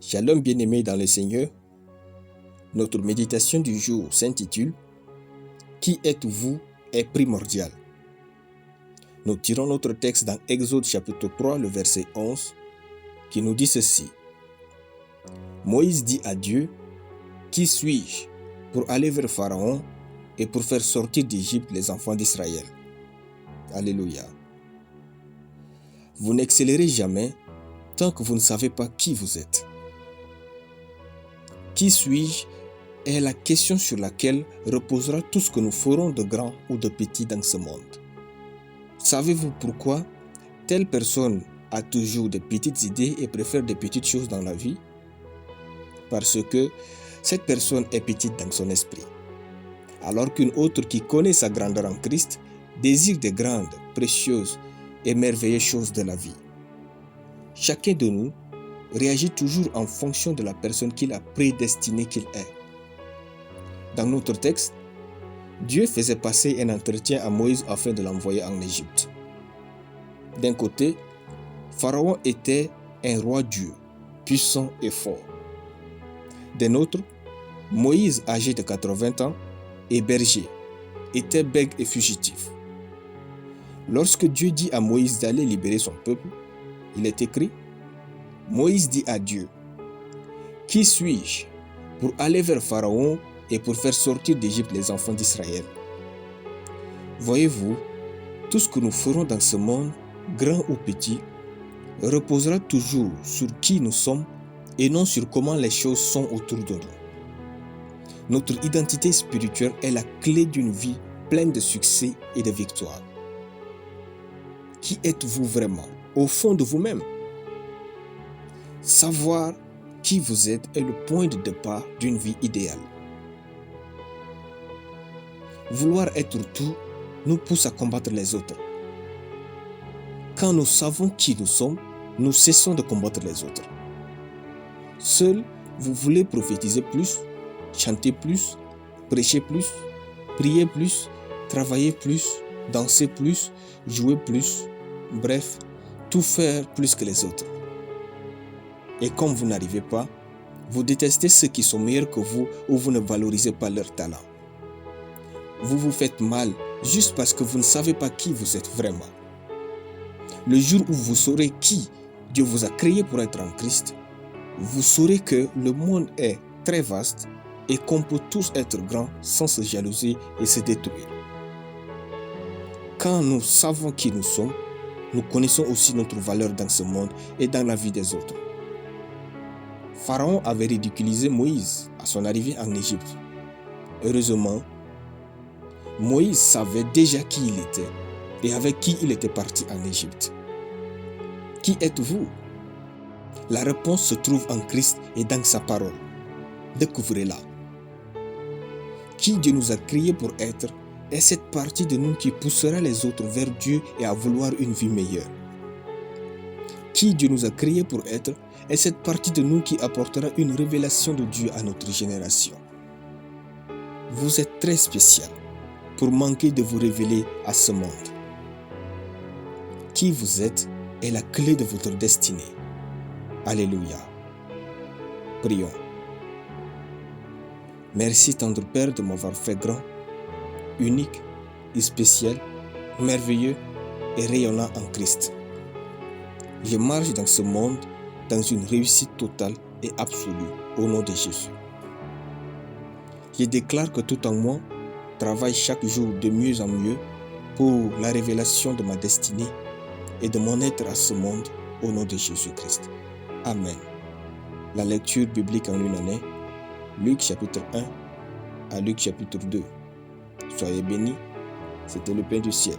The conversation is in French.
Shalom bien-aimés dans le Seigneur, notre méditation du jour s'intitule « Qui êtes-vous est primordial ». Nous tirons notre texte dans Exode chapitre 3, le verset 11, qui nous dit ceci. Moïse dit à Dieu, « Qui suis-je pour aller vers Pharaon et pour faire sortir d'Égypte les enfants d'Israël ?» Alléluia. Vous n'excellerez jamais tant que vous ne savez pas qui vous êtes. Qui suis-je est la question sur laquelle reposera tout ce que nous ferons de grand ou de petit dans ce monde. Savez-vous pourquoi telle personne a toujours de petites idées et préfère des petites choses dans la vie? Parce que cette personne est petite dans son esprit, alors qu'une autre qui connaît sa grandeur en Christ désire des grandes, précieuses et merveilleuses choses de la vie. Chacun de nous réagit toujours en fonction de la personne qu'il a prédestinée qu'il est. Dans notre texte, Dieu faisait passer un entretien à Moïse afin de l'envoyer en Égypte. D'un côté, Pharaon était un roi Dieu, puissant et fort. D'un autre, Moïse, âgé de 80 ans et berger, était bègue et fugitif. Lorsque Dieu dit à Moïse d'aller libérer son peuple, il est écrit, Moïse dit à Dieu, « Qui suis-je pour aller vers Pharaon et pour faire sortir d'Égypte les enfants d'Israël ?» Voyez-vous, tout ce que nous ferons dans ce monde, grand ou petit, reposera toujours sur qui nous sommes et non sur comment les choses sont autour de nous. Notre identité spirituelle est la clé d'une vie pleine de succès et de victoire. Qui êtes-vous vraiment, au fond de vous-même? Savoir qui vous êtes est le point de départ d'une vie idéale. Vouloir être tout nous pousse à combattre les autres. Quand nous savons qui nous sommes, nous cessons de combattre les autres. Seul, vous voulez prophétiser plus, chanter plus, prêcher plus, prier plus, travailler plus, danser plus, jouer plus, bref, tout faire plus que les autres. Et comme vous n'arrivez pas, vous détestez ceux qui sont meilleurs que vous ou vous ne valorisez pas leur talent. Vous vous faites mal juste parce que vous ne savez pas qui vous êtes vraiment. Le jour où vous saurez qui Dieu vous a créé pour être en Christ, vous saurez que le monde est très vaste et qu'on peut tous être grands sans se jalouser et se détruire. Quand nous savons qui nous sommes, nous connaissons aussi notre valeur dans ce monde et dans la vie des autres. Pharaon avait ridiculisé Moïse à son arrivée en Égypte. Heureusement, Moïse savait déjà qui il était et avec qui il était parti en Égypte. Qui êtes-vous? La réponse se trouve en Christ et dans sa parole. Découvrez-la. Qui Dieu nous a créés pour être est cette partie de nous qui poussera les autres vers Dieu et à vouloir une vie meilleure. Qui Dieu nous a créés pour être est cette partie de nous qui apportera une révélation de Dieu à notre génération. Vous êtes très spécial pour manquer de vous révéler à ce monde. Qui vous êtes est la clé de votre destinée. Alléluia. Prions. Merci tendre Père de m'avoir fait grand, unique et spécial, merveilleux et rayonnant en Christ. Je marche dans ce monde dans une réussite totale et absolue au nom de Jésus. Je déclare que tout en moi travaille chaque jour de mieux en mieux pour la révélation de ma destinée et de mon être à ce monde au nom de Jésus-Christ. Amen. La lecture biblique en une année, Luc chapitre 1 à Luc chapitre 2. Soyez bénis, c'était le pain du ciel.